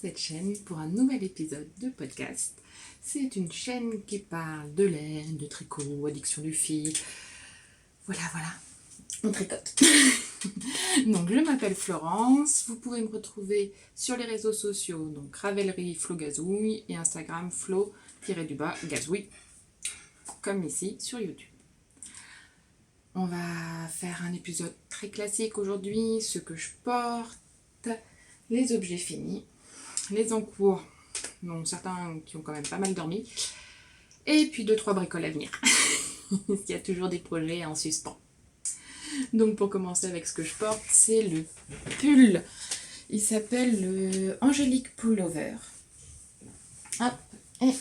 cette chaîne pour un nouvel épisode de podcast. C'est une chaîne qui parle de laine, de tricot, addiction du fil. Voilà, on tricote. Donc je m'appelle Florence, vous pouvez me retrouver sur les réseaux sociaux, donc Ravelry Flo Gazouille et Instagram Flo-Gazouille, comme ici sur YouTube. On va faire un épisode très classique aujourd'hui, ce que je porte, les objets finis, les encours, dont certains qui ont quand même pas mal dormi, et puis 2-3 bricoles à venir. Il y a toujours des projets en suspens. Donc pour commencer avec ce que je porte, c'est le pull. Il s'appelle le Angélique Pullover. Hop, et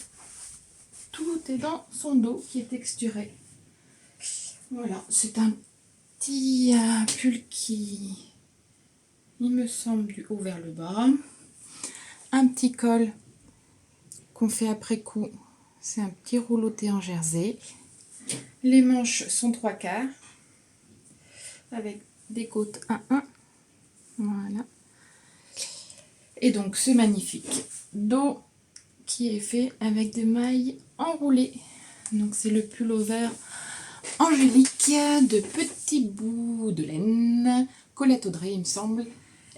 tout est dans son dos qui est texturé. Voilà, c'est un petit pull qui, il me semble, du haut vers le bas. Un petit col qu'on fait après coup, c'est un petit rouleauté en jersey. Les manches sont 3/4 avec des côtes 1-1. Voilà. Et donc ce magnifique dos qui est fait avec des mailles enroulées. Donc c'est le pullover Angélique de petits bouts de laine, Colette Audrey il me semble.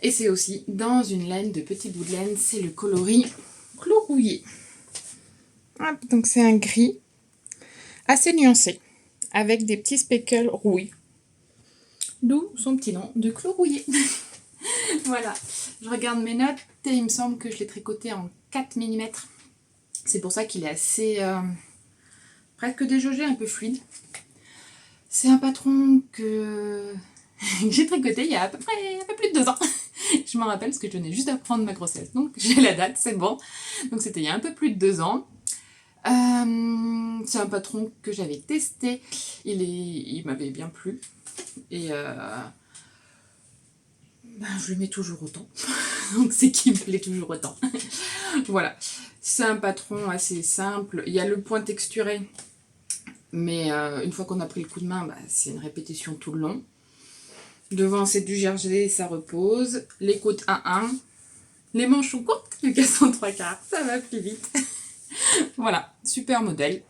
Et c'est aussi dans une laine de petits bouts de laine, c'est le coloris Clos Rouillé. Hop, donc c'est un gris assez nuancé, avec des petits speckles rouillés. D'où son petit nom de Clos Rouillé. Voilà, je regarde mes notes et il me semble que je l'ai tricoté en 4 mm. C'est pour ça qu'il est assez presque déjaugé, un peu fluide. C'est un patron que j'ai tricoté il y a à peu près un peu plus de 2 ans. Je m'en rappelle parce que je venais juste d'apprendre ma grossesse, donc j'ai la date, c'est bon. Donc c'était il y a un peu plus de 2 ans. C'est un patron que j'avais testé, il m'avait bien plu et je le mets toujours autant, donc c'est qu'il me plaît toujours autant. Voilà, c'est un patron assez simple, il y a le point texturé, mais une fois qu'on a pris le coup de main, c'est une répétition tout le long. Devant c'est du jersey, ça repose, les côtes 1-1, les manches sont courtes, le casson 3/4, ça va plus vite. Voilà, super modèle.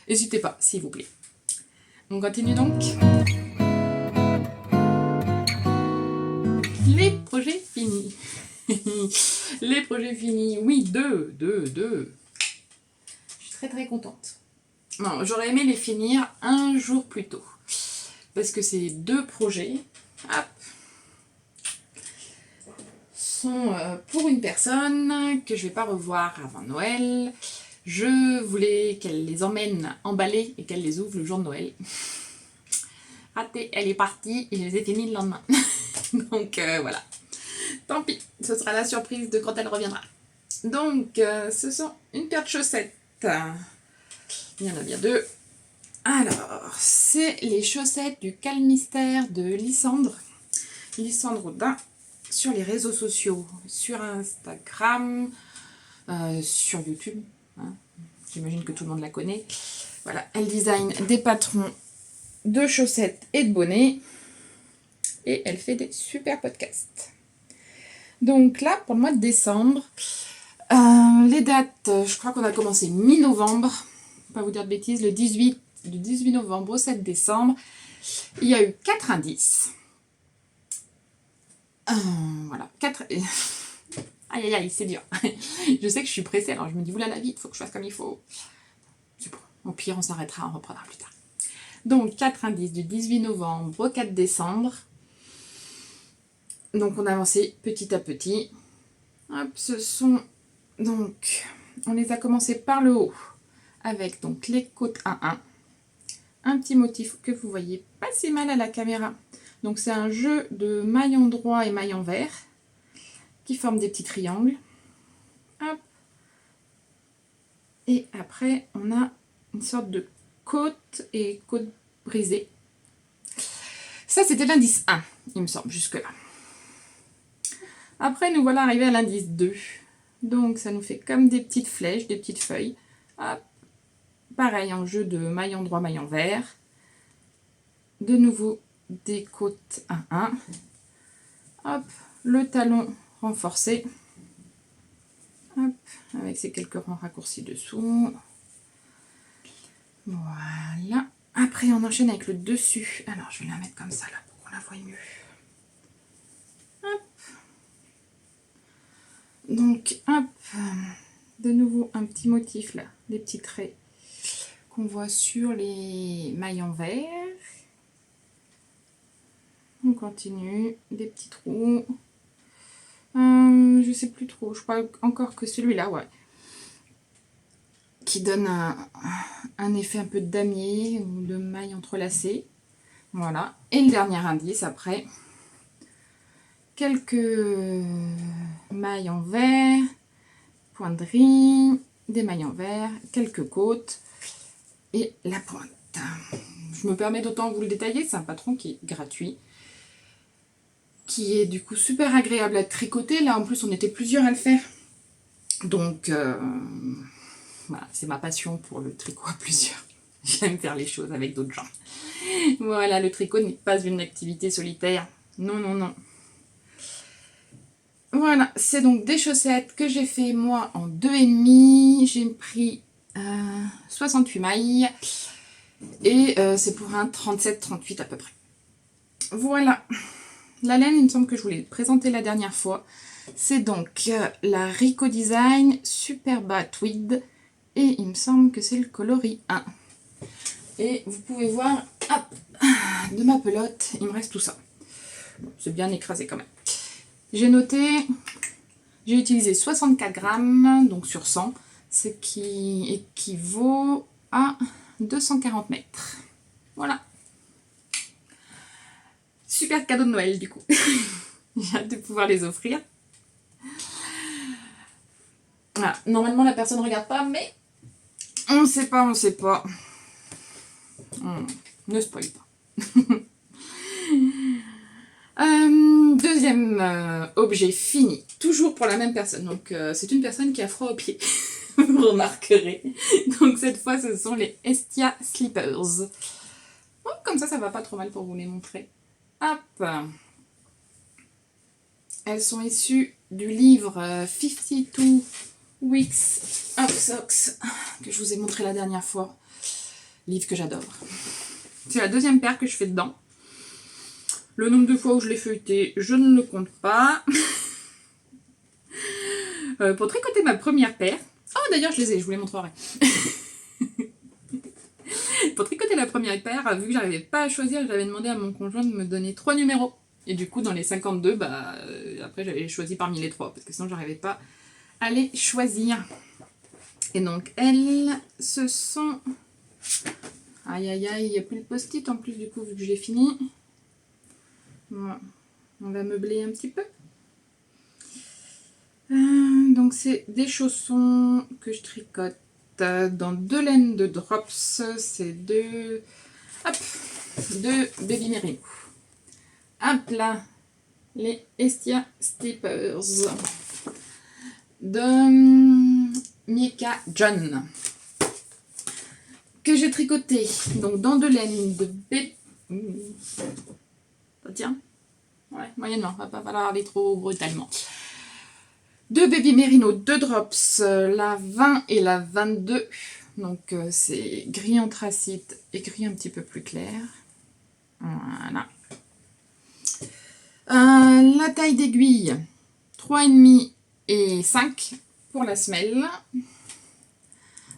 N'hésitez pas, s'il vous plaît. On continue donc. Les projets finis. Les projets finis. Oui, deux. Je suis très contente. Non, j'aurais aimé les finir un jour plus tôt. Parce que ces 2 projets, hop, sont pour une personne que je ne vais pas revoir avant Noël. Je voulais qu'elle les emmène emballées et qu'elle les ouvre le jour de Noël. Raté, elle est partie, il les est finis le lendemain. Donc voilà. Tant pis, ce sera la surprise de quand elle reviendra. Donc ce sont une paire de chaussettes. Il y en a bien 2. Alors, c'est les chaussettes du Calmystère de Lysandre. Lysandre Audin sur les réseaux sociaux, sur Instagram, sur YouTube. Hein. J'imagine que tout le monde la connaît. Voilà, elle design des patrons de chaussettes et de bonnets. Et elle fait des super podcasts. Donc là, pour le mois de décembre, les dates, je crois qu'on a commencé mi-novembre. Pas vous dire de bêtises, du 18 novembre au 7 décembre. Il y a eu 4 indices. Voilà, 4... Aïe, c'est dur. Je sais que je suis pressée, alors je me dis, oula la vie, il faut que je fasse comme il faut. C'est bon, au pire, on s'arrêtera, on reprendra plus tard. Donc, 4 indices du 18 novembre au 4 décembre. Donc, on a avancé petit à petit. Hop, ce sont... Donc, on les a commencé par le haut, avec donc les côtes 1-1. Un petit motif que vous voyez pas si mal à la caméra. Donc, c'est un jeu de maillon droit et maillon vert qui forment des petits triangles. Hop. Et après, on a une sorte de côte et côte brisée. Ça, c'était l'indice 1, il me semble, jusque-là. Après, nous voilà arrivés à l'indice 2. Donc, ça nous fait comme des petites flèches, des petites feuilles. Hop. Pareil, en jeu de maillon droit, maillon vert. De nouveau, des côtes 1-1. Hop, le talon renforcé. Hop, avec ces quelques rangs raccourcis dessous. Voilà. Après, on enchaîne avec le dessus. Alors, je vais la mettre comme ça, là, pour qu'on la voie mieux. Hop. Donc, hop. De nouveau, un petit motif, là. Des petits traits qu'on voit sur les mailles en vert. On continue. Des petits trous. Je sais plus trop. Je crois encore que celui-là, ouais. Qui donne un effet un peu de damier ou de mailles entrelacées. Voilà. Et le dernier indice après. Quelques mailles en vert, pointerie, des mailles en vert, quelques côtes et la pointe. Je me permets d'autant vous le détailler, c'est un patron qui est gratuit, qui est du coup super agréable à tricoter. Là en plus on était plusieurs à le faire. Donc voilà, c'est ma passion pour le tricot à plusieurs. J'aime faire les choses avec d'autres gens. Voilà, le tricot n'est pas une activité solitaire. Non, non, non. Voilà, c'est donc des chaussettes que j'ai fait moi en 2,5. J'ai pris 68 mailles. Et c'est pour un 37-38 à peu près. Voilà. La laine, il me semble que je vous l'ai présentée la dernière fois. C'est donc la Rico Design Superba Tweed. Et il me semble que c'est le coloris 1. Et vous pouvez voir, hop, de ma pelote, il me reste tout ça. Bon, c'est bien écrasé quand même. J'ai noté, j'ai utilisé 64 grammes, donc sur 100, ce qui équivaut à 240 mètres. Voilà. Super cadeau de Noël du coup. J'ai hâte de pouvoir les offrir. Voilà. Normalement la personne ne regarde pas, mais on ne sait pas, on ne sait pas. Ne spoil pas. Deuxième objet fini, toujours pour la même personne. Donc c'est une personne qui a froid aux pieds, vous remarquerez. Donc cette fois ce sont les Estia Slippers. Oh, comme ça va pas trop mal pour vous les montrer. Hop. Elles sont issues du livre 52 Weeks of Socks que je vous ai montré la dernière fois. Livre que j'adore. C'est la deuxième paire que je fais dedans. Le nombre de fois où je l'ai feuilleté, je ne le compte pas. Pour tricoter ma première paire. Oh d'ailleurs je les ai, je vous les montrerai. Pour tricoter la première paire, vu que j'arrivais pas à choisir, j'avais demandé à mon conjoint de me donner 3 numéros. Et du coup dans les 52, après j'avais choisi parmi les 3, parce que sinon j'arrivais pas à les choisir. Et donc elles, ce sont... Aïe aïe aïe, il n'y a plus de post-it en plus du coup vu que j'ai fini. Voilà. On va meubler un petit peu. Donc c'est des chaussons que je tricote dans 2 laines de drops. C'est deux Baby Merino. Hop là, les Estia Steppers de Mieka John. Que j'ai tricoté donc dans 2 laines de ça tient. Ouais, moyennement, va pas falloir aller trop brutalement. 2 Baby Merino, 2 drops, la 20 et la 22. Donc c'est gris anthracite et gris un petit peu plus clair. Voilà. La taille d'aiguille, 3,5 et 5 pour la semelle.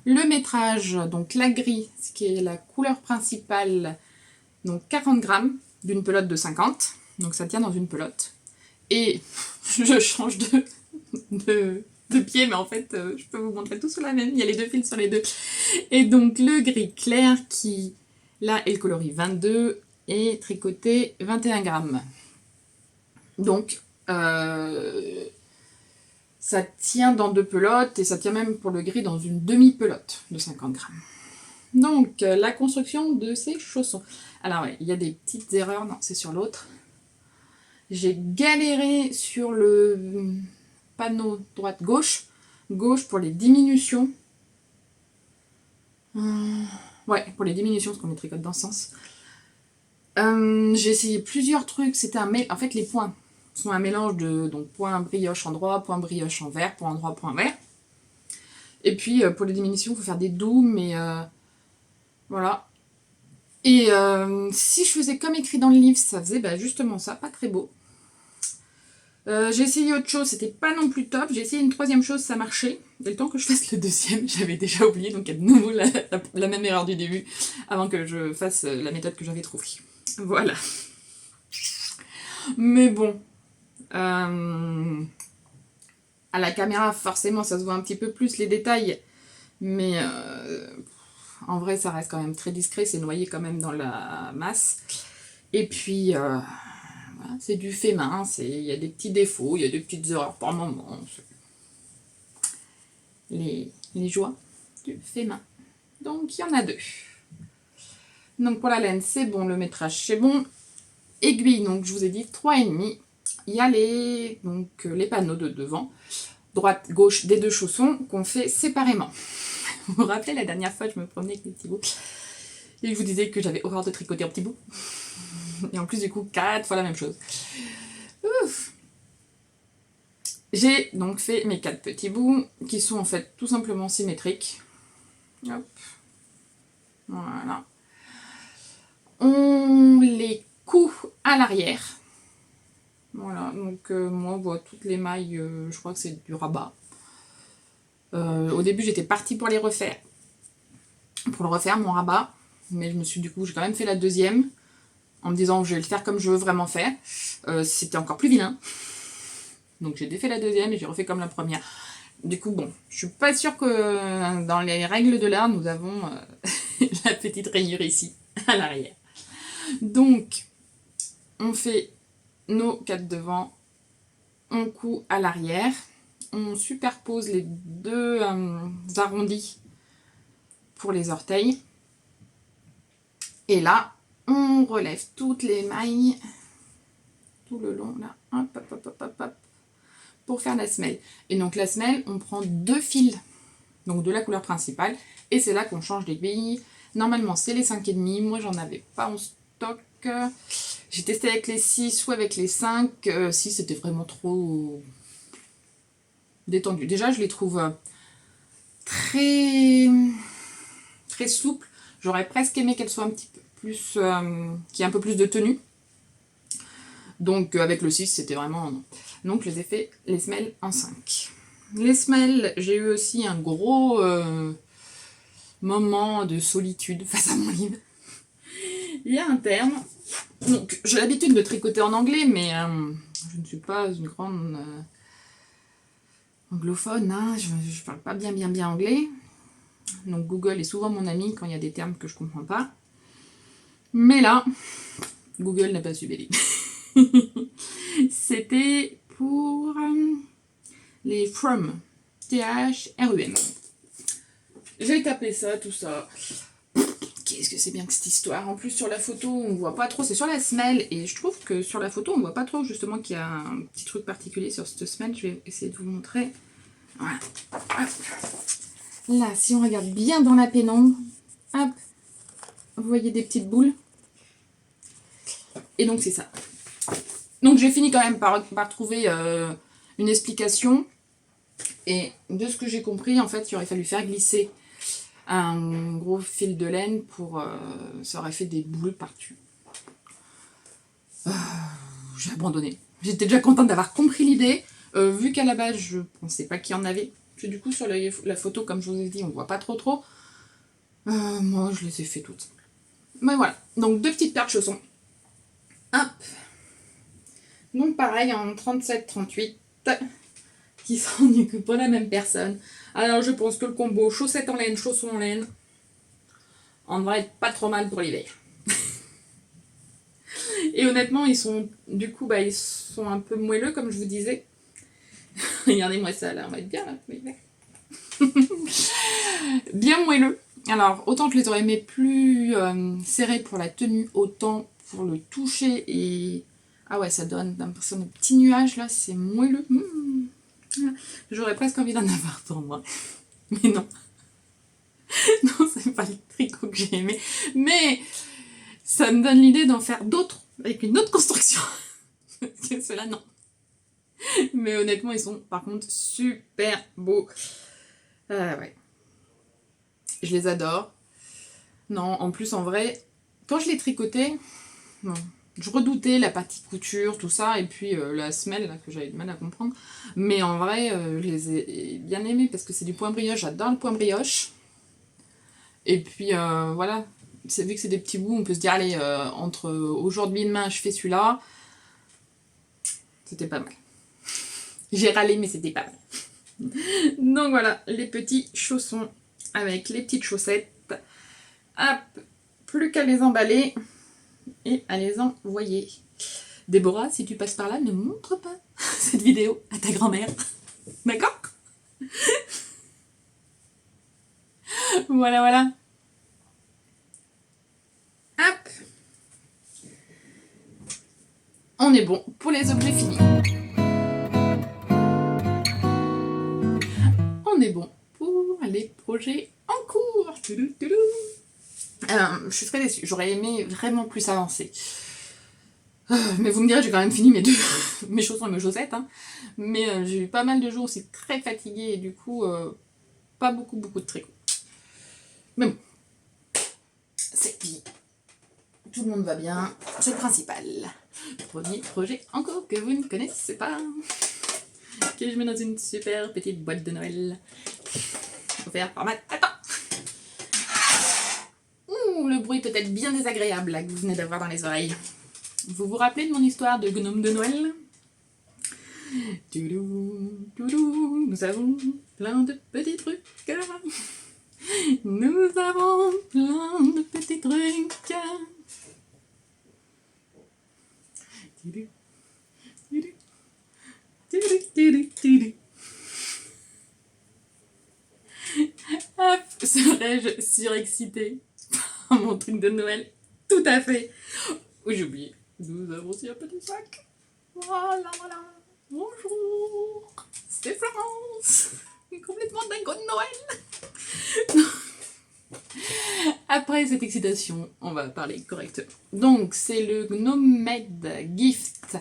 Le métrage, donc la gris, ce qui est la couleur principale, donc 40 grammes d'une pelote de 50. Donc ça tient dans une pelote. Et je change de pied, mais en fait, je peux vous montrer tout sur la même. Il y a les 2 fils sur les 2. Et donc le gris clair qui, là, est le coloris 22 et tricoté 21 grammes. Donc, ça tient dans 2 pelotes et ça tient même pour le gris dans une demi-pelote de 50 grammes. Donc, la construction de ces chaussons. Alors, ouais, il y a des petites erreurs. Non, c'est sur l'autre. J'ai galéré sur le panneau droite-gauche. Gauche pour les diminutions. Ouais, pour les diminutions, parce qu'on les tricote dans ce sens. J'ai essayé plusieurs trucs. C'était en fait, les points sont un mélange de donc point brioche en droit, point brioche en vert, point droit, point vert. Et puis pour les diminutions, il faut faire des doux, mais voilà. Et si je faisais comme écrit dans le livre, ça faisait justement ça, pas très beau. J'ai essayé autre chose, c'était pas non plus top. J'ai essayé une troisième chose, ça marchait. Et le temps que je fasse le deuxième, j'avais déjà oublié, donc il y a de nouveau la même erreur du début, avant que je fasse la méthode que j'avais trouvée. Voilà. Mais bon, à la caméra, forcément, ça se voit un petit peu plus les détails, mais en vrai, ça reste quand même très discret, c'est noyé quand même dans la masse. Et puis, voilà, c'est du fait main, il y a des petits défauts, il y a des petites erreurs par moment. Les joies du fait main. Donc, il y en a 2. Donc, pour la laine, c'est bon, le métrage, c'est bon. Aiguille, donc je vous ai dit 3,5. Il y a les panneaux de devant, droite, gauche des 2 chaussons qu'on fait séparément. Vous vous rappelez, la dernière fois, je me promenais avec les petits bouts et je vous disais que j'avais horreur de tricoter en petits bouts. Et en plus, du coup, 4 fois la même chose. Ouf. J'ai donc fait mes 4 petits bouts qui sont en fait tout simplement symétriques. Hop. Voilà. On les coud à l'arrière. Voilà, donc moi, voilà, toutes les mailles, je crois que c'est du rabat. Au début, j'étais partie pour les refaire. Pour le refaire, mon rabat. Mais j'ai quand même fait la deuxième. En me disant, je vais le faire comme je veux vraiment faire. C'était encore plus vilain. Donc j'ai défait la deuxième et j'ai refait comme la première. Du coup, bon, je suis pas sûre que dans les règles de l'art, nous avons la petite rayure ici, à l'arrière. Donc, on fait nos 4 devant, on coud à l'arrière, on superpose les 2 arrondis pour les orteils. Et là, on relève toutes les mailles tout le long, là, hop, hop, hop, hop, hop, pour faire la semelle. Et donc la semelle, on prend 2 fils, donc de la couleur principale, et c'est là qu'on change l'aiguille. Normalement, c'est les 5,5, moi j'en avais pas en stock. J'ai testé avec les 6 ou avec les 5. 6, c'était vraiment trop détendu. Déjà, je les trouve très, très souples. J'aurais presque aimé qu'elles soient un petit peu plus, qu'il y ait un peu plus de tenue. Donc avec le 6, c'était vraiment non. Donc je les ai fait les semelles en 5. Les semelles, j'ai eu aussi un gros moment de solitude face à mon livre. Il y a un terme. Donc j'ai l'habitude de tricoter en anglais, mais je ne suis pas une grande anglophone, hein. Je parle pas bien anglais. Donc Google est souvent mon ami quand il y a des termes que je comprends pas. Mais là, Google n'a pas su m'aider. C'était pour les from, T-H-R-U-M. J'ai tapé ça, tout ça. Qu'est-ce que c'est bien que cette histoire. En plus, sur la photo, on voit pas trop. C'est sur la semelle. Et je trouve que sur la photo, on voit pas trop justement qu'il y a un petit truc particulier sur cette semelle. Je vais essayer de vous montrer. Voilà. Hop. Là, si on regarde bien dans la pénombre, hop, vous voyez des petites boules. Et donc, c'est ça. Donc, j'ai fini quand même par trouver une explication. Et de ce que j'ai compris, en fait, il aurait fallu faire glisser un gros fil de laine pour... ça aurait fait des boules par-dessus. J'ai abandonné. J'étais déjà contente d'avoir compris l'idée. Vu qu'à la base, je pensais pas qu'il y en avait. Parce que du coup, sur la photo, comme je vous ai dit, on voit pas trop. Moi, je les ai fait toutes. Mais voilà. Donc, 2 petites paires de chaussons. Hop. Donc, pareil, en 37-38. Qui sont du coup pas la même personne. Alors, je pense que le combo chaussettes en laine, chaussons en laine, on devrait être pas trop mal pour l'hiver. Et honnêtement, ils sont un peu moelleux, comme je vous disais. Regardez-moi ça, là, on va être bien, là, pour l'hiver. Bien moelleux. Alors, autant je les aurais aimés plus serrés pour la tenue, autant pour le toucher et... Ah ouais, ça donne l'impression de petits nuages, là, c'est moelleux. J'aurais presque envie d'en avoir pour moi. Mais non. Non, c'est pas le tricot que j'ai aimé. Mais ça me donne l'idée d'en faire d'autres, avec une autre construction. Parce que ceux-là, non. Mais honnêtement, ils sont par contre super beaux. Ouais. Je les adore. Non, en plus, en vrai, quand je les tricotais, non, je redoutais la partie couture, tout ça, et puis la semelle, là, que j'avais du mal à comprendre. Mais en vrai, je les ai bien aimés parce que c'est du point brioche, j'adore le point brioche. Et puis voilà, vu que c'est des petits bouts, on peut se dire, allez, entre aujourd'hui et demain, je fais celui-là. C'était pas mal. J'ai râlé, mais c'était pas mal. Donc voilà, les petits chaussons avec les petites chaussettes. Hop, plus qu'à les emballer et à les envoyer. Déborah, si tu passes par là, ne montre pas cette vidéo à ta grand-mère. D'accord? Voilà, voilà. Hop. On est bon pour les objets finis. On est bon pour les projets en cours. Je suis très déçue. J'aurais aimé vraiment plus avancer. Mais vous me direz, j'ai quand même fini mes chaussons et mes chaussettes. Hein. Mais j'ai eu pas mal de jours aussi très fatiguée et du coup, pas beaucoup de tricot. Mais bon, c'est dit. Tout le monde va bien, c'est le principal. Premier projet en cours que vous ne connaissez pas. Que je mets dans une super petite boîte de Noël. Offert par ma tata. Ouh, le bruit peut être bien désagréable là, que vous venez d'avoir dans les oreilles. Vous vous rappelez de mon histoire de gnome de Noël? Nous avons plein de petits trucs. Nous avons plein de petits trucs. Hop, serais-je surexcitée par mon truc de Noël? Tout à fait. Oui, j'ai oublié. Nous avons aussi un petit sac. Voilà, voilà. Bonjour. C'est Florence. Complètement dingo de Noël. Après cette excitation, on va parler correctement. Donc, c'est le Gnomed Gift.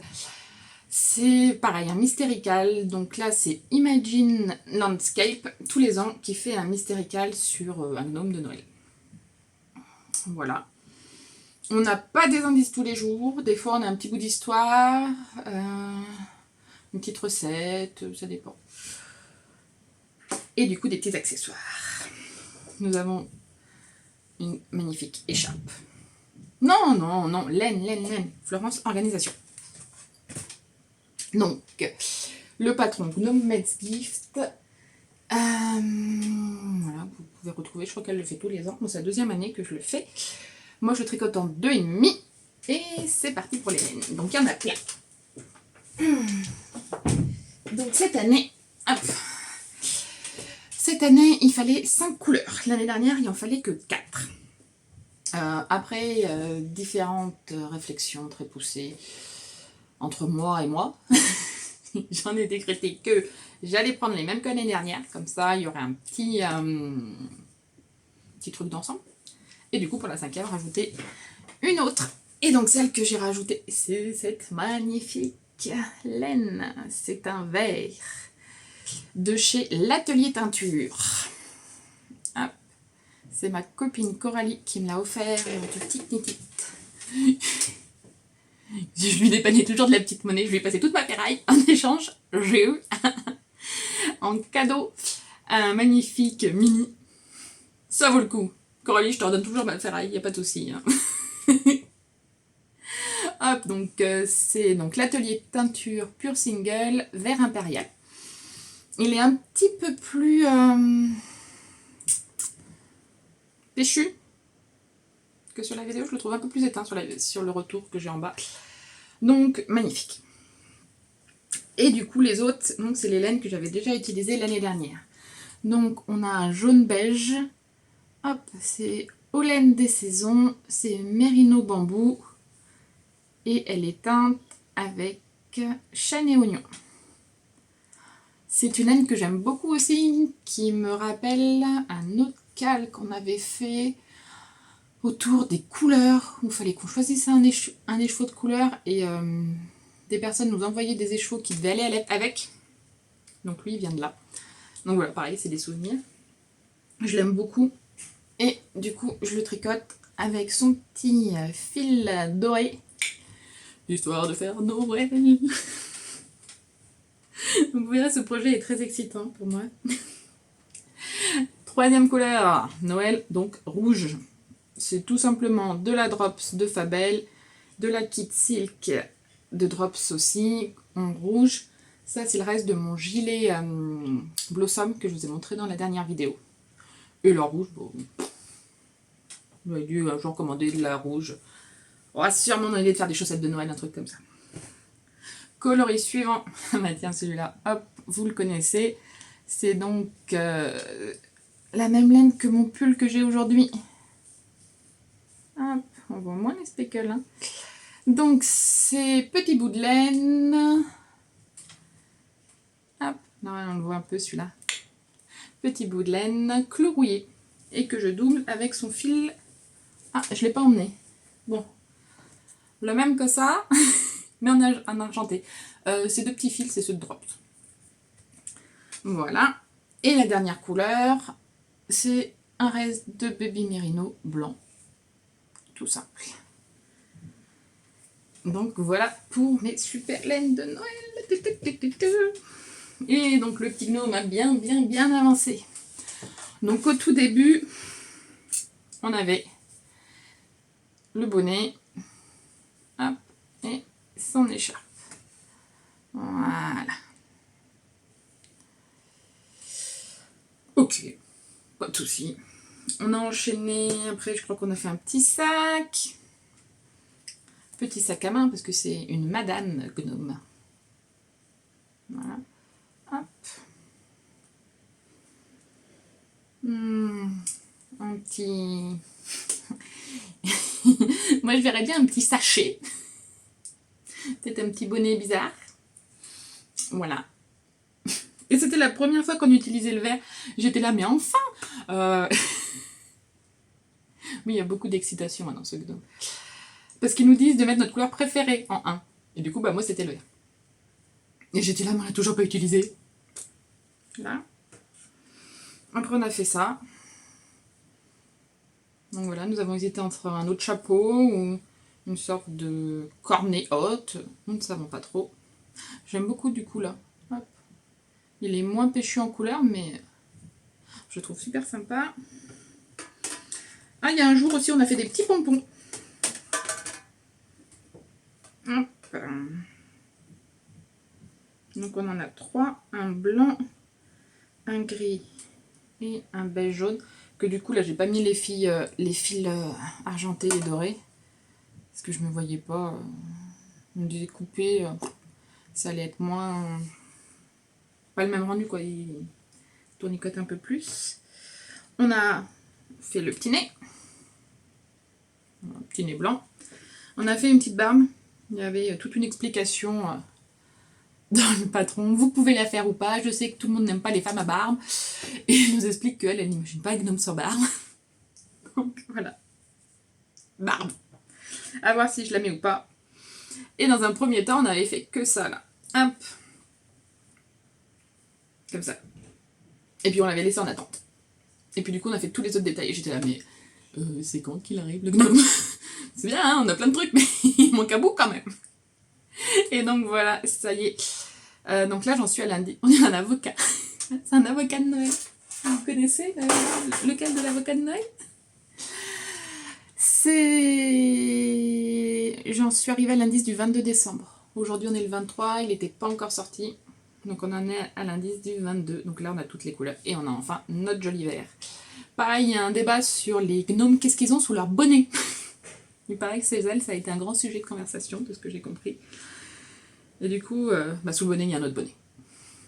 C'est pareil, un mystérical. Donc là, c'est Imagine Landscape, tous les ans, qui fait un mystérical sur un gnome de Noël. Voilà. On n'a pas des indices tous les jours. Des fois, on a un petit bout d'histoire, une petite recette, ça dépend. Et du coup, des petits accessoires. Nous avons une magnifique écharpe. Non, laine. Florence, organisation. Donc, le patron Gnome Med's Gift. Voilà, vous pouvez retrouver, je crois qu'elle le fait tous les ans. C'est la deuxième année que je le fais. Moi, je tricote en 2,5. Et c'est parti pour les laines. Donc, il y en a plein. Donc, cette année, hop. Cette année, il fallait 5 couleurs. L'année dernière, il en fallait que 4. Après différentes réflexions très poussées entre moi et moi, j'en ai décrété que j'allais prendre les mêmes que l'année dernière, comme ça il y aurait un petit truc d'ensemble. Et du coup pour la 5e, rajouter une autre. Et donc celle que j'ai rajoutée, c'est cette magnifique laine. C'est un vert de chez l'Atelier Teinture. Hop. C'est ma copine Coralie qui me l'a offert, de petite nitite. Je lui dépannais toujours de la petite monnaie, je lui ai passé toute ma ferraille. En échange, j'ai eu en cadeau un magnifique mini. Ça vaut le coup. Coralie, je te redonne toujours ma ferraille, y a pas de souci. Hein. Hop, donc c'est donc l'atelier teinture pure single vert impérial. Il est un petit peu plus péchu que sur la vidéo, je le trouve un peu plus éteint sur le retour que j'ai en bas. Donc magnifique. Et du coup les autres, donc c'est les laines que j'avais déjà utilisées l'année dernière. Donc on a un jaune beige. Hop, c'est aux laines des saisons, c'est Merino bambou. Et elle est teinte avec chêne et oignon. C'est une laine que j'aime beaucoup aussi, qui me rappelle un autre cal qu'on avait fait autour des couleurs, où il fallait qu'on choisisse un écheveau de couleur, et des personnes nous envoyaient des écheveaux qui devaient aller avec. Donc lui, il vient de là. Donc voilà, pareil, c'est des souvenirs. Je l'aime beaucoup. Et du coup, je le tricote avec son petit fil doré. Histoire de faire Noël. Donc vous verrez, ce projet est très excitant pour moi. Troisième couleur, Noël, donc rouge. C'est tout simplement de la Drops de Fabel, de la Kit Silk de Drops aussi, en rouge. Ça, c'est le reste de mon gilet Blossom que je vous ai montré dans la dernière vidéo. Et la rouge, bon, j'aurais dû un jour commander de la rouge. On va sûrement dans l'idée de faire des chaussettes de Noël, un truc comme ça. Coloris suivant, bah tiens celui-là, hop, vous le connaissez. C'est donc la même laine que mon pull que j'ai aujourd'hui. Hop, on voit moins les speckles. Hein. Donc c'est petit bout de laine. Hop, là on le voit un peu celui-là. Petit bout de laine, clou rouillé. Et que je double avec son fil. Ah, je ne l'ai pas emmené. Bon, le même que ça, mais en argenté. Ces deux petits fils, c'est ceux de Drops. Voilà. Et la dernière couleur, c'est un reste de Baby Merino blanc. Tout simple. Donc voilà pour mes super laines de Noël. Et donc le petit gnome a bien avancé. Donc au tout début, on avait le bonnet, hop, et son écharpe. Voilà. Ok, pas de soucis. On a enchaîné, après je crois qu'on a fait un petit sac. Petit sac à main parce que c'est une madame gnome. Voilà. Hop. Un petit... Moi je verrais bien un petit sachet. Peut-être un petit bonnet bizarre. Voilà. Et c'était la première fois qu'on utilisait le verre. J'étais là, mais enfin Oui, il y a beaucoup d'excitation dans ce gnome. Parce qu'ils nous disent de mettre notre couleur préférée en 1. Et du coup, bah moi c'était le vert. Et j'étais là, mais on l'a toujours pas utilisé. Là. Après on a fait ça. Donc voilà, nous avons hésité entre un autre chapeau ou une sorte de cornet haute. Nous ne savons pas trop. J'aime beaucoup du coup là. Hop. Il est moins péchu en couleur, mais je trouve super sympa. Ah, il y a un jour aussi, on a fait des petits pompons. Hop. Donc on en a 3. Un blanc, un gris et un beige jaune. Que du coup là j'ai pas mis les fils argentés et dorés. Parce que je me voyais pas me découper. Ça allait être moins... Pas le même rendu quoi. Il tournicote un peu plus. On a fait le petit nez. Un petit nez blanc. On a fait une petite barbe. Il y avait toute une explication dans le patron. Vous pouvez la faire ou pas. Je sais que tout le monde n'aime pas les femmes à barbe. Et elle nous explique qu'elle, elle n'imagine pas un gnome sans barbe. Donc voilà. Barbe. À voir si je la mets ou pas. Et dans un premier temps, on avait fait que ça là. Hop. Comme ça. Et puis on l'avait laissé en attente. Et puis du coup, on a fait tous les autres détails. Et j'étais là, mais c'est quand qu'il arrive le gnome? C'est bien, hein, on a plein de trucs, mais il manque un bout quand même. Et donc voilà, ça y est. Donc là, j'en suis à lundi. On est un avocat. C'est un avocat de Noël. Vous connaissez lequel de l'avocat de Noël? J'en suis arrivée à l'indice du 22 décembre. Aujourd'hui, on est le 23, il n'était pas encore sorti. Donc on en est à l'indice du 22. Donc là, on a toutes les couleurs. Et on a enfin notre joli vert. Pareil, il y a un débat sur les gnomes, qu'est-ce qu'ils ont sous leur bonnet. Il paraît que chez elles, ça a été un grand sujet de conversation, de ce que j'ai compris. Et du coup, sous le bonnet, il y a un autre bonnet.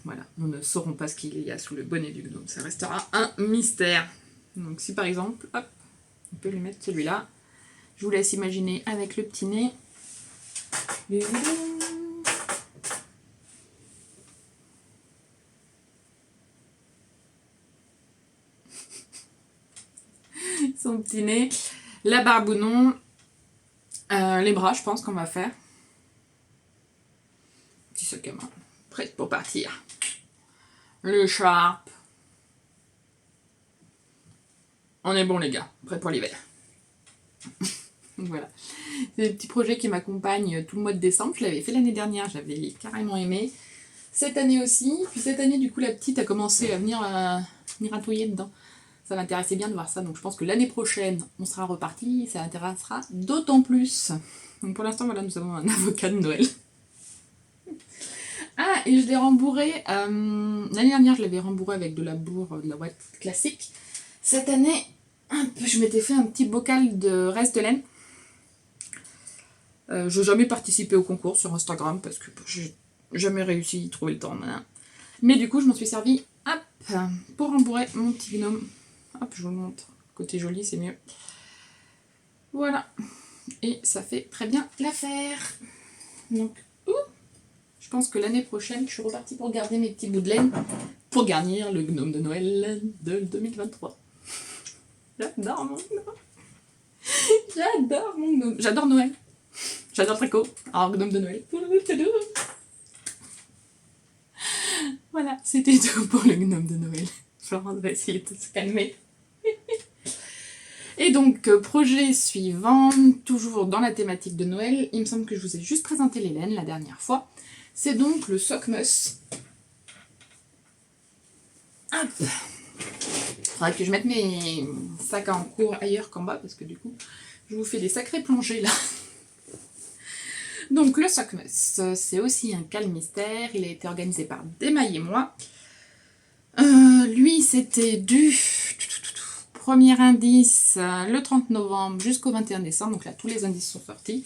Voilà, nous ne saurons pas ce qu'il y a sous le bonnet du gnome. Ça restera un mystère. Donc si par exemple, hop, on peut lui mettre celui-là. Je vous laisse imaginer avec le petit nez. Son petit nez. La barbe ou non. Les bras, je pense qu'on va faire. Petit sac à main. Prête pour partir. L'écharpe. On est bon les gars, prêt pour l'hiver. Voilà. C'est des petits projets qui m'accompagnent tout le mois de décembre. Je l'avais fait l'année dernière, j'avais carrément aimé. Cette année aussi. Puis cette année, du coup, la petite a commencé à venir miratouiller dedans. Ça m'intéressait bien de voir ça. Donc je pense que l'année prochaine, on sera reparti. Ça intéressera d'autant plus. Donc pour l'instant, voilà, nous avons un avocat de Noël. Ah, et je l'ai rembourré. L'année dernière, je l'avais rembourré avec de la bourre, de la boîte classique. Cette année, je m'étais fait un petit bocal de reste de laine. Je n'ai jamais participé au concours sur Instagram parce que j'ai jamais réussi à trouver le temps. Mais du coup, je m'en suis servi pour rembourrer mon petit gnome. Hop, je vous le montre. Côté joli, c'est mieux. Voilà. Et ça fait très bien l'affaire. Donc, je pense que l'année prochaine, je suis repartie pour garder mes petits bouts de laine pour garnir le gnome de Noël de 2023. J'adore mon gnome. J'adore mon gnome. J'adore Noël. J'adore le tricot. Alors, gnome de Noël. Voilà, c'était tout pour le gnome de Noël. Florence va essayer de se calmer. Et donc, projet suivant, toujours dans la thématique de Noël. Il me semble que je vous ai juste présenté les laines la dernière fois. C'est donc le Sockmus. Hop. Faudrait que je mette mes sacs en cours ailleurs qu'en bas, parce que du coup, je vous fais des sacrés plongées là. Donc le Sockmus, c'est aussi un calmystère. Il a été organisé par Demaille et moi. Lui, c'était du premier indice le 30 novembre jusqu'au 21 décembre. Donc là, tous les indices sont sortis.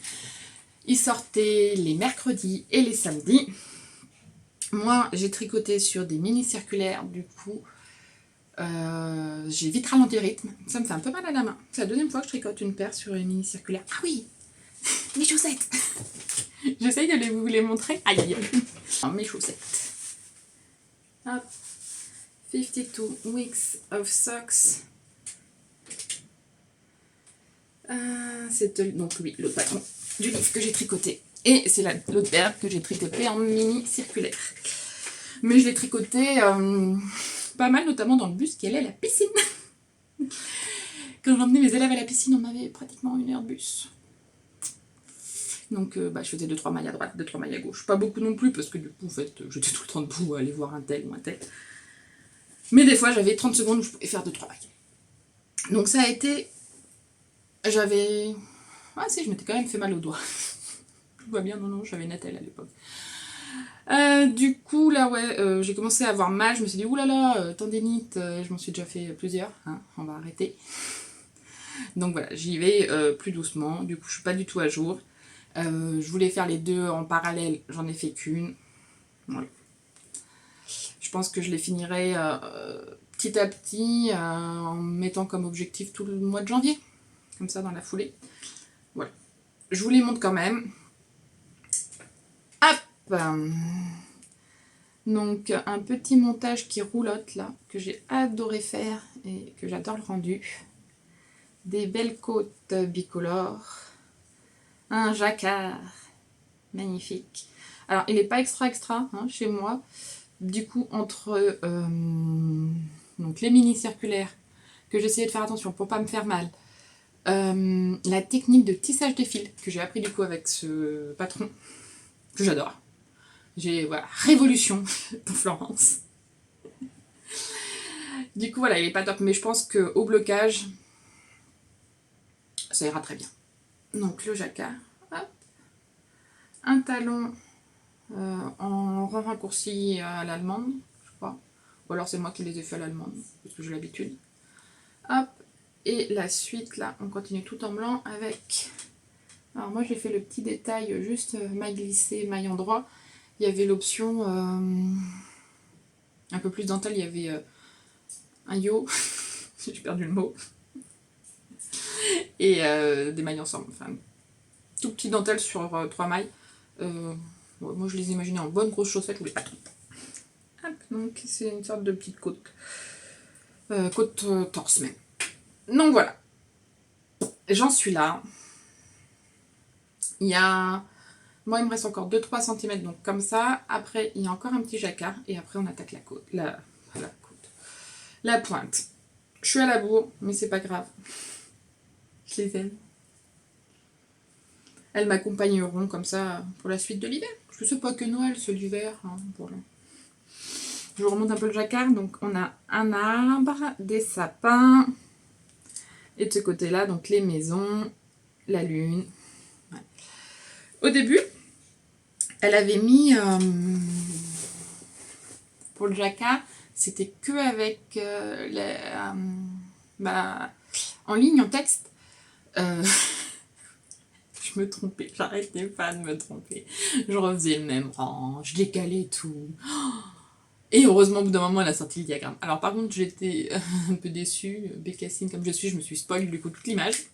Il sortait les mercredis et les samedis. Moi, j'ai tricoté sur des mini circulaires. Du coup, j'ai vite ralenti le rythme. Ça me fait un peu mal à la main. C'est la deuxième fois que je tricote une paire sur une mini circulaire. Ah oui, mes chaussettes. J'essaye de vous les montrer. Aïe, aïe, aïe. Mes chaussettes. Hop. 52 weeks of socks. C'est donc oui, l'autre patron du livre que j'ai tricoté. Et c'est l'autre paire que j'ai tricoté en mini circulaire. Mais je l'ai tricoté pas mal, notamment dans le bus qui allait à la piscine. Quand j'emmenais mes élèves à la piscine, on avait pratiquement 1 heure de bus. Donc je faisais 2-3 mailles à droite, 2-3 mailles à gauche. Pas beaucoup non plus, parce que du coup, en fait, j'étais tout le temps debout à aller voir un tel ou un tel. Mais des fois, j'avais 30 secondes où je pouvais faire 2-3 mailles. Donc ça a été... J'avais... Ah si, je m'étais quand même fait mal aux doigts. Tout va bien, non, j'avais une attelle à l'époque. Du coup, là, ouais, j'ai commencé à avoir mal. Je me suis dit, oulala, tendinite, je m'en suis déjà fait plusieurs. Hein, on va arrêter. Donc voilà, j'y vais plus doucement. Du coup, je suis pas du tout à jour. Je voulais faire les deux en parallèle, j'en ai fait qu'une. Voilà. Je pense que je les finirai petit à petit en mettant comme objectif tout le mois de janvier. Comme ça, dans la foulée. Voilà. Je vous les montre quand même. Hop! Donc, un petit montage qui roulotte là, que j'ai adoré faire et que j'adore le rendu. Des belles côtes bicolores. Un jacquard. Magnifique. Alors, il n'est pas extra hein, chez moi. Du coup, entre donc les mini circulaires, que j'essayais de faire attention pour pas me faire mal, la technique de tissage des fils, que j'ai appris du coup avec ce patron, que j'adore. J'ai, voilà, révolution pour Florence. Du coup, voilà, il est pas top, mais je pense qu'au blocage, ça ira très bien. Donc, le jacquard, hop. Un talon en rang raccourci à l'allemande, je crois. Ou alors c'est moi qui les ai fait à l'allemande, parce que j'ai l'habitude. Hop. Et la suite, là, on continue tout en blanc avec... Alors moi, j'ai fait le petit détail, juste maille glissée, maille endroit. Il y avait l'option un peu plus dentelle, il y avait un yo, j'ai perdu le mot, et des mailles ensemble. Enfin, tout petit dentelle sur 3 mailles. Moi, je les imaginais en bonne grosse chaussette, je voulais pas trop. Hop, donc c'est une sorte de petite côte. Côte torse même. Donc voilà. J'en suis là. Il y a... Moi, il me reste encore 2-3 cm, donc comme ça. Après, il y a encore un petit jacquard. Et après, on attaque la côte. La pointe. Je suis à la bourre, mais c'est pas grave. Je les aime. Elles m'accompagneront comme ça pour la suite de l'hiver. Parce que c'est pas que Noël, c'est l'hiver. Hein, voilà. Je vous remonte un peu le jacquard. Donc on a un arbre, des sapins. Et de ce côté-là, donc les maisons, la lune. Ouais. Au début, elle avait mis... pour le jacquard, c'était que avec en ligne, en texte. Je me trompais, j'arrêtais pas de me tromper. Je refaisais le même rang, je décalais tout. Et heureusement, au bout d'un moment, elle a sorti le diagramme. Alors par contre, j'étais un peu déçue, bécassine comme je suis, je me suis spoil du coup toute l'image.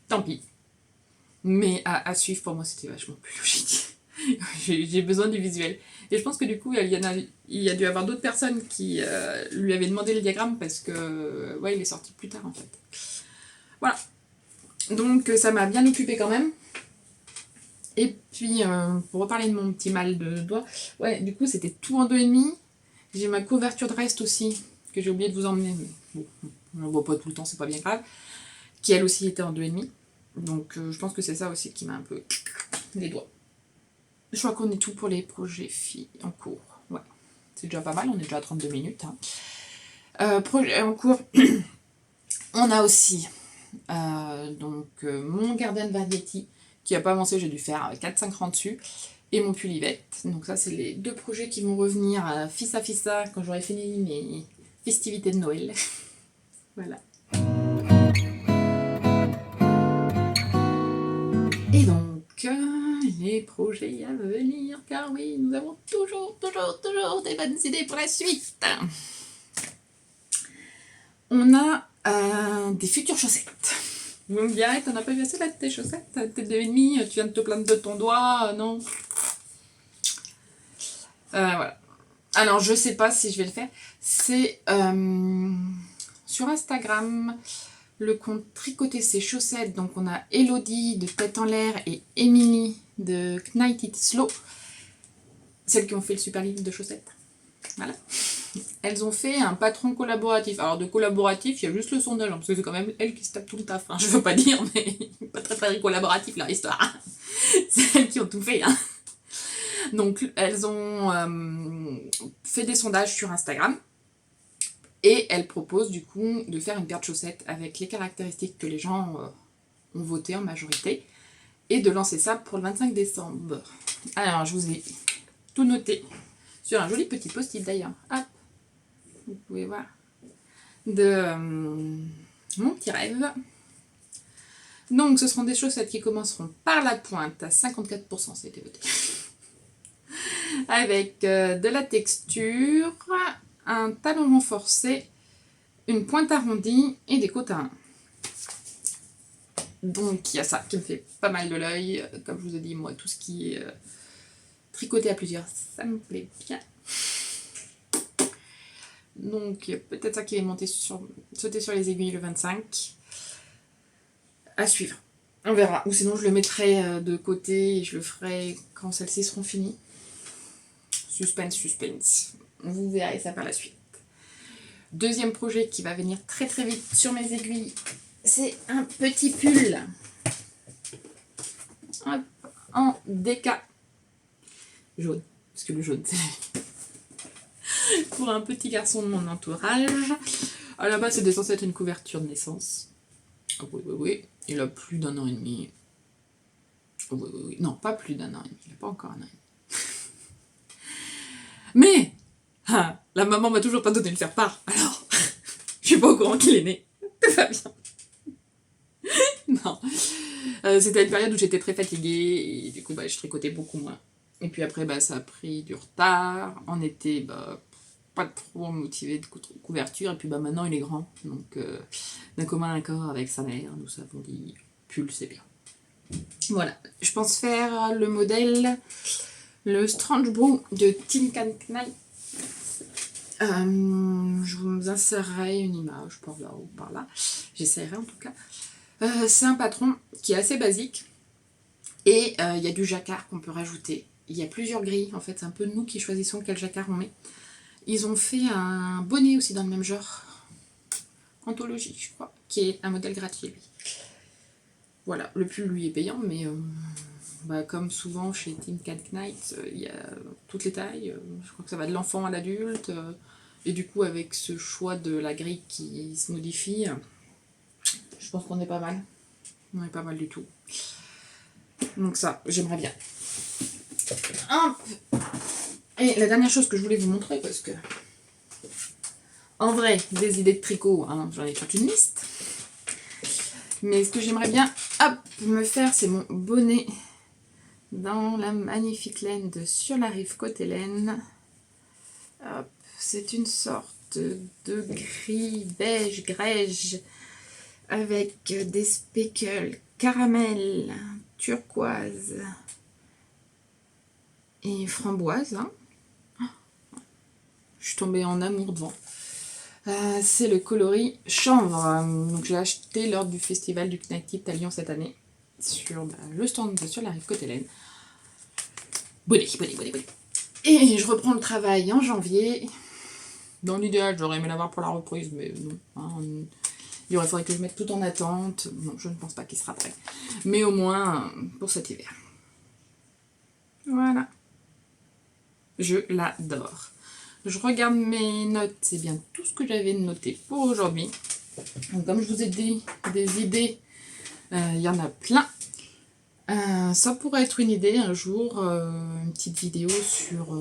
Tant pis. Mais à suivre, pour moi, c'était vachement plus logique. J'ai besoin du visuel. Et je pense que du coup, il y a dû avoir d'autres personnes qui lui avaient demandé le diagramme parce que ouais, il est sorti plus tard en fait. Voilà. Donc ça m'a bien occupée quand même. Et puis, pour reparler de mon petit mal de doigt, ouais, du coup, c'était tout en 2,5. J'ai ma couverture de reste aussi, que j'ai oublié de vous emmener. Mais bon, on ne voit pas tout le temps, c'est pas bien grave. Qui elle aussi était en 2,5. Donc je pense que c'est ça aussi qui m'a un peu les doigts. Je crois qu'on est tout pour les projets filles en cours. Ouais, c'est déjà pas mal, on est déjà à 32 minutes. Hein. Projet en cours, on a aussi mon Garden Variety qui n'a pas avancé, j'ai dû faire 4-5 rangs dessus. Et mon pull Yvette. Donc ça, c'est les deux projets qui vont revenir à Fissa quand j'aurai fini mes festivités de Noël. Voilà. Et donc, les projets à venir, car oui, nous avons toujours des bonnes idées pour la suite. On a des futures chaussettes. Vous me direz, t'en as pas vu assez là de tes chaussettes? T'es 2,5, tu viens de te plaindre de ton doigt, non? Voilà. Alors, je sais pas si je vais le faire. C'est sur Instagram, le compte Tricoter ses chaussettes. Donc, on a Elodie de Tête en l'air et Émilie de Knight It Slow. Celles qui ont fait le super livre de chaussettes. Voilà. Elles ont fait un patron collaboratif. Alors, de collaboratif, il y a juste le sondage, parce que c'est quand même elles qui se tapent tout le taf. Hein. Je veux pas dire, mais pas très collaboratif leur histoire. C'est elles qui ont tout fait. Hein. Donc, elles ont fait des sondages sur Instagram et elles proposent du coup de faire une paire de chaussettes avec les caractéristiques que les gens ont voté en majorité et de lancer ça pour le 25 décembre. Alors, je vous ai tout noté sur un joli petit post-it d'ailleurs. Hop, vous pouvez voir de mon petit rêve. Donc, ce seront des chaussettes qui commenceront par la pointe à 54%, c'était voté. Avec de la texture, un talon renforcé, une pointe arrondie et des côtes à 1. Donc il y a ça qui me fait pas mal de l'œil. Comme je vous ai dit, moi, tout ce qui est tricoté à plusieurs, ça me plaît bien. Donc peut-être ça qui est sauter sur les aiguilles le 25. À suivre. On verra. Ou sinon je le mettrai de côté et je le ferai quand celles-ci seront finies. Suspense. Vous verrez ça par la suite. Deuxième projet qui va venir très très vite sur mes aiguilles, c'est un petit pull en DK jaune, parce que le jaune c'est pour un petit garçon de mon entourage. À la base c'était censé être une couverture de naissance. Oui, il a plus d'1 an et demi. Oui. Non, pas plus d'1 an et demi, il n'a pas encore 1 an et demi. Mais la maman m'a toujours pas donné le faire-part, alors je suis pas au courant qu'il est né. Tout va bien. Non. C'était une période où j'étais très fatiguée et du coup je tricotais beaucoup moins. Et puis après ça a pris du retard. En été pas trop motivé de couverture et puis maintenant il est grand. Donc d'un commun accord avec sa mère, nous avons dit pull c'est bien. Voilà, je pense faire le modèle, le Strange Brew de Tin Can Knight. Je vous insérerai une image par là ou par là. J'essaierai en tout cas. C'est un patron qui est assez basique. Et il y a du jacquard qu'on peut rajouter. Il y a plusieurs grilles. En fait, c'est un peu nous qui choisissons quel jacquard on met. Ils ont fait un bonnet aussi dans le même genre. Anthologie, je crois, qui est un modèle gratuit, lui. Voilà, le pull lui est payant, mais comme souvent chez Team Cat Knight, il y a toutes les tailles. Je crois que ça va de l'enfant à l'adulte. Et du coup, avec ce choix de la grille qui se modifie, je pense qu'on est pas mal. On est pas mal du tout. Donc ça, j'aimerais bien. Hop. Et la dernière chose que je voulais vous montrer, parce que en vrai, des idées de tricot, hein, j'en ai toute une liste. Mais ce que j'aimerais bien me faire, c'est mon bonnet dans la magnifique laine de Sur la rive côté laine. C'est une sorte de gris beige grège avec des speckles caramel, turquoise et framboise. Hein. Je suis tombée en amour devant. C'est le coloris chanvre. Donc j'ai acheté lors du festival du Knight à Lyon cette année sur le stand de Sur la rive côté laine. Bonnet. Et je reprends le travail en janvier. Dans l'idéal, j'aurais aimé l'avoir pour la reprise, mais non. Hein, il aurait fallu que je mette tout en attente. Non, je ne pense pas qu'il sera prêt. Mais au moins pour cet hiver. Voilà. Je l'adore. Je regarde mes notes, c'est bien tout ce que j'avais noté pour aujourd'hui. Donc, comme je vous ai dit, des idées, il y en a plein. Ça pourrait être une idée un jour, une petite vidéo sur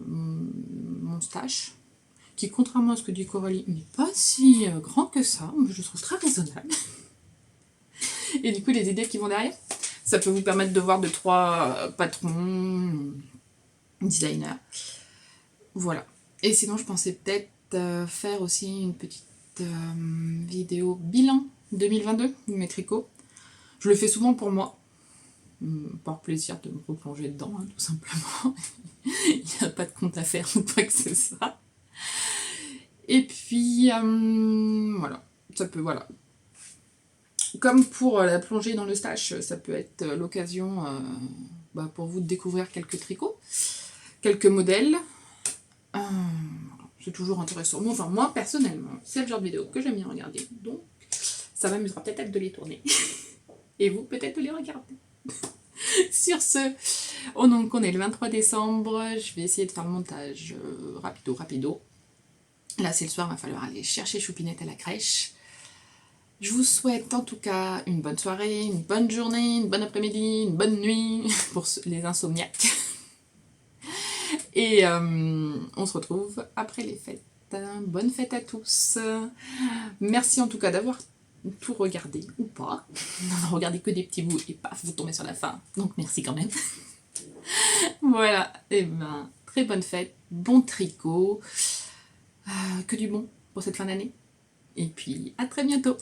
mon stash, qui contrairement à ce que dit Coralie, n'est pas si grand que ça, mais je trouve très raisonnable. Et du coup, les idées qui vont derrière, ça peut vous permettre de voir 2-3 patrons, designers. Voilà. Et sinon, je pensais peut-être faire aussi une petite vidéo bilan 2022 de mes tricots. Je le fais souvent pour moi, par plaisir de me replonger dedans, hein, tout simplement. Il n'y a pas de compte à faire ou quoi que ce soit. Et puis, voilà. Ça peut, voilà. Comme pour la plongée dans le stash, ça peut être l'occasion pour vous de découvrir quelques tricots, quelques modèles. C'est toujours intéressant. Bon, enfin, moi, personnellement, c'est le genre de vidéo que j'aime bien regarder. Donc, ça m'amusera peut-être de les tourner. Et vous, peut-être de les regarder. Sur ce, donc on est le 23 décembre. Je vais essayer de faire le montage rapido. Là, c'est le soir, il va falloir aller chercher Choupinette à la crèche. Je vous souhaite en tout cas une bonne soirée, une bonne journée, une bonne après-midi, une bonne nuit pour les insomniaques. Et on se retrouve après les fêtes. Bonne fête à tous. Merci en tout cas d'avoir tout regardé ou pas. On n'a regardé que des petits bouts et paf, vous tombez sur la fin. Donc merci quand même. Voilà. Et très bonne fête, bon tricot. Que du bon pour cette fin d'année. Et puis à très bientôt.